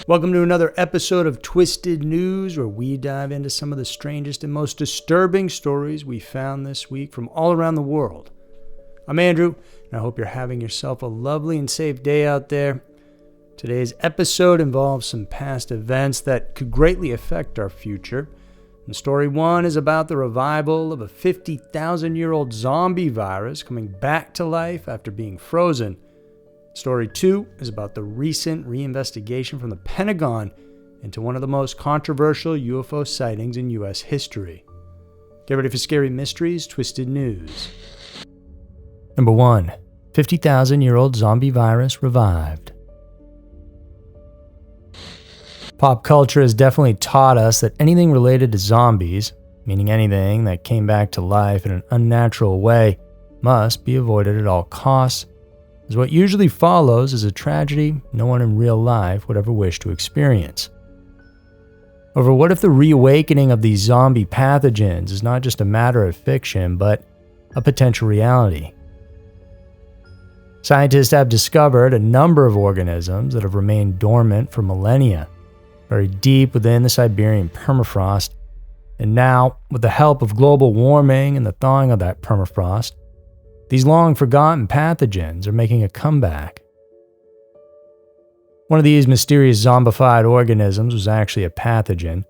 Welcome to another episode of Twisted News, where we dive into some of the strangest and most disturbing stories we found this week from all around the world. I'm Andrew, and I hope you're having yourself a lovely and safe day out there. Today's episode involves some past events that could greatly affect our future. And story one is about the revival of a 50,000-year-old zombie virus coming back to life after being frozen. Story two is about the recent reinvestigation from the Pentagon into one of the most controversial UFO sightings in U.S. history. Get ready for scary mysteries, Twisted News. Number 1. 50,000-year-old zombie virus revived. Pop culture has definitely taught us that anything related to zombies, meaning anything that came back to life in an unnatural way, must be avoided at all costs, as what usually follows is a tragedy no one in real life would ever wish to experience. However, what if the reawakening of these zombie pathogens is not just a matter of fiction, but a potential reality? Scientists have discovered a number of organisms that have remained dormant for millennia, buried deep within the Siberian permafrost, and now, with the help of global warming and the thawing of that permafrost, these long-forgotten pathogens are making a comeback. One of these mysterious zombified organisms was actually a pathogen,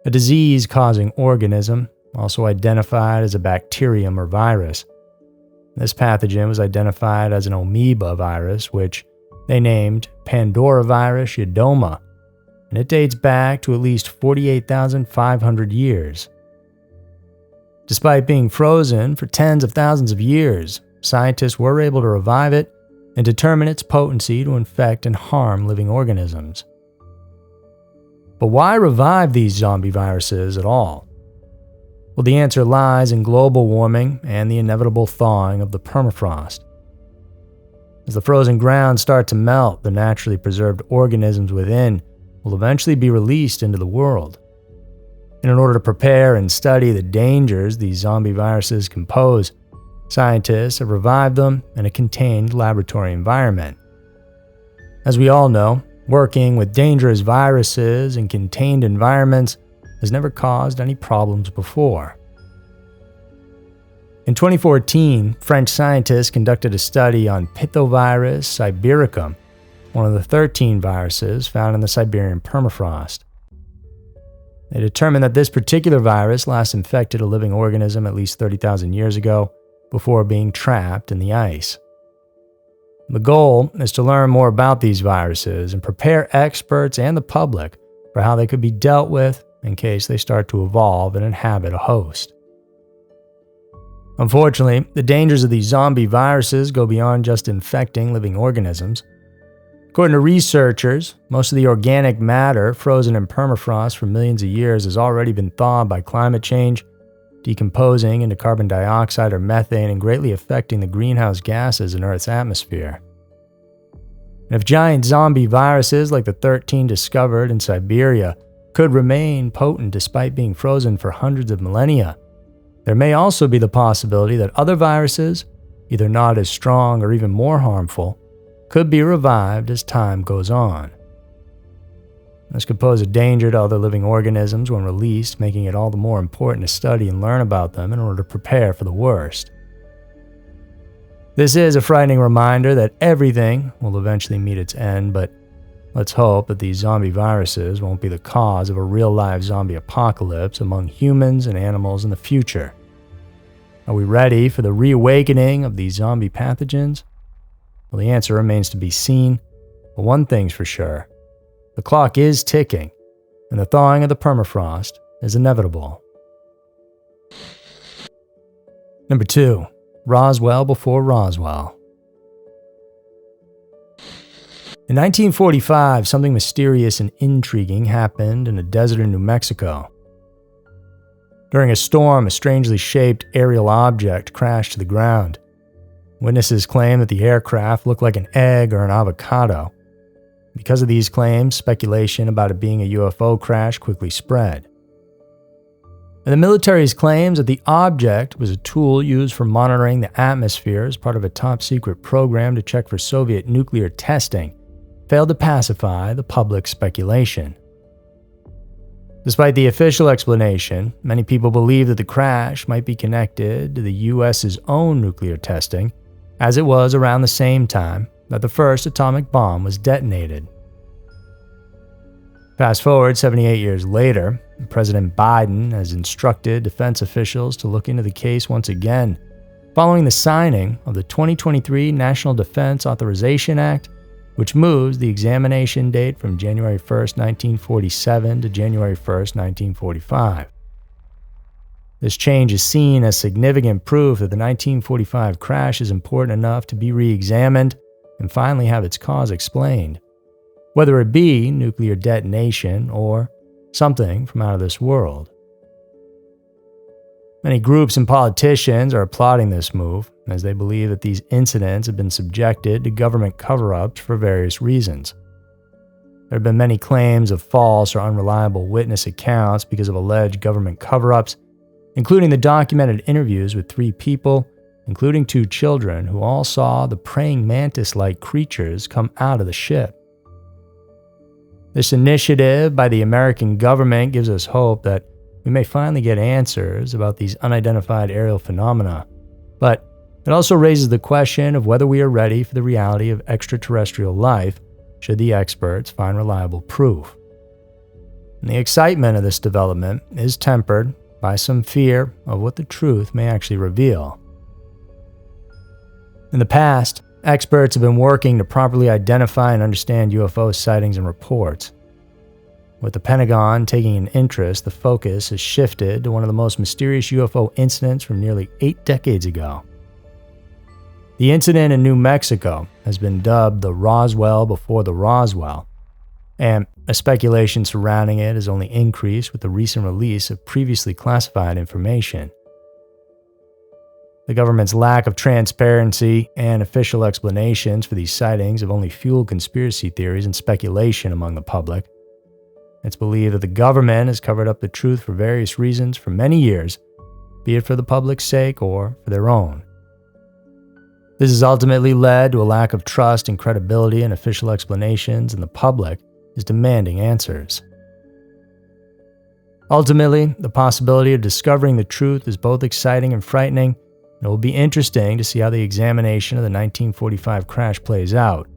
a disease-causing organism, also identified as a bacterium or virus. This pathogen was identified as an amoeba virus, which they named Pandoravirus yedoma, and it dates back to at least 48,500 years. Despite being frozen for tens of thousands of years, scientists were able to revive it and determine its potency to infect and harm living organisms. But why revive these zombie viruses at all? Well, the answer lies in global warming and the inevitable thawing of the permafrost. As the frozen ground starts to melt, the naturally preserved organisms within will eventually be released into the world. And in order to prepare and study the dangers these zombie viruses can pose, scientists have revived them in a contained laboratory environment. As we all know, working with dangerous viruses in contained environments has never caused any problems before. In 2014, French scientists conducted a study on Pithovirus sibericum, one of the 13 viruses found in the Siberian permafrost. They determined that this particular virus last infected a living organism at least 30,000 years ago before being trapped in the ice. The goal is to learn more about these viruses and prepare experts and the public for how they could be dealt with in case they start to evolve and inhabit a host. Unfortunately, the dangers of these zombie viruses go beyond just infecting living organisms. According to researchers, most of the organic matter frozen in permafrost for millions of years has already been thawed by climate change, decomposing into carbon dioxide or methane and greatly affecting the greenhouse gases in Earth's atmosphere. And if giant zombie viruses like the 13 discovered in Siberia could remain potent despite being frozen for hundreds of millennia, there may also be the possibility that other viruses, either not as strong or even more harmful, could be revived as time goes on. This could pose a danger to other living organisms when released, making it all the more important to study and learn about them in order to prepare for the worst. This is a frightening reminder that everything will eventually meet its end, but let's hope that these zombie viruses won't be the cause of a real-life zombie apocalypse among humans and animals in the future. Are we ready for the reawakening of these zombie pathogens? Well, the answer remains to be seen, but one thing's for sure. The clock is ticking, and the thawing of the permafrost is inevitable. Number 2. Roswell before Roswell. In 1945, something mysterious and intriguing happened in a desert in New Mexico. During a storm, a strangely shaped aerial object crashed to the ground. Witnesses claim that the aircraft looked like an egg or an avocado. Because of these claims, speculation about it being a UFO crash quickly spread. And the military's claims that the object was a tool used for monitoring the atmosphere as part of a top-secret program to check for Soviet nuclear testing failed to pacify the public speculation. Despite the official explanation, many people believe that the crash might be connected to the US's own nuclear testing, as it was around the same time that the first atomic bomb was detonated. Fast forward 78 years later, President Biden has instructed defense officials to look into the case once again, following the signing of the 2023 National Defense Authorization Act, which moves the examination date from January 1, 1947 to January 1, 1945. This change is seen as significant proof that the 1945 crash is important enough to be re-examined and finally have its cause explained, whether it be nuclear detonation or something from out of this world. Many groups and politicians are applauding this move, as they believe that these incidents have been subjected to government cover-ups for various reasons. There have been many claims of false or unreliable witness accounts because of alleged government cover-ups, including the documented interviews with 3 people, including 2 children, who all saw the praying mantis-like creatures come out of the ship. This initiative by the American government gives us hope that we may finally get answers about these unidentified aerial phenomena, but it also raises the question of whether we are ready for the reality of extraterrestrial life should the experts find reliable proof. And the excitement of this development is tempered by some fear of what the truth may actually reveal. In the past, experts have been working to properly identify and understand UFO sightings and reports. With the Pentagon taking an interest, the focus has shifted to one of the most mysterious UFO incidents from nearly 8 decades ago. The incident in New Mexico has been dubbed the Roswell before the Roswell, and a speculation surrounding it has only increased with the recent release of previously classified information. The government's lack of transparency and official explanations for these sightings have only fueled conspiracy theories and speculation among the public. It's believed that the government has covered up the truth for various reasons for many years, be it for the public's sake or for their own. This has ultimately led to a lack of trust and credibility in official explanations, and the public is demanding answers. Ultimately, the possibility of discovering the truth is both exciting and frightening, and it will be interesting to see how the examination of the 1945 crash plays out.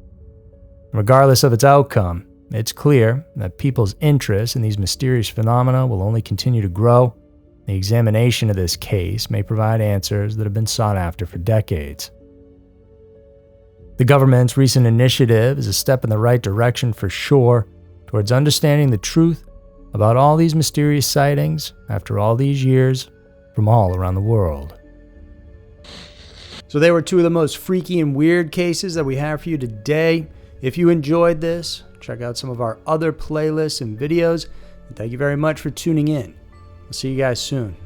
Regardless of its outcome, it's clear that people's interest in these mysterious phenomena will only continue to grow. The examination of this case may provide answers that have been sought after for decades. The government's recent initiative is a step in the right direction for sure towards understanding the truth about all these mysterious sightings after all these years from all around the world. So they were 2 of the most freaky and weird cases that we have for you today. If you enjoyed this, check out some of our other playlists and videos. And thank you very much for tuning in. I'll see you guys soon.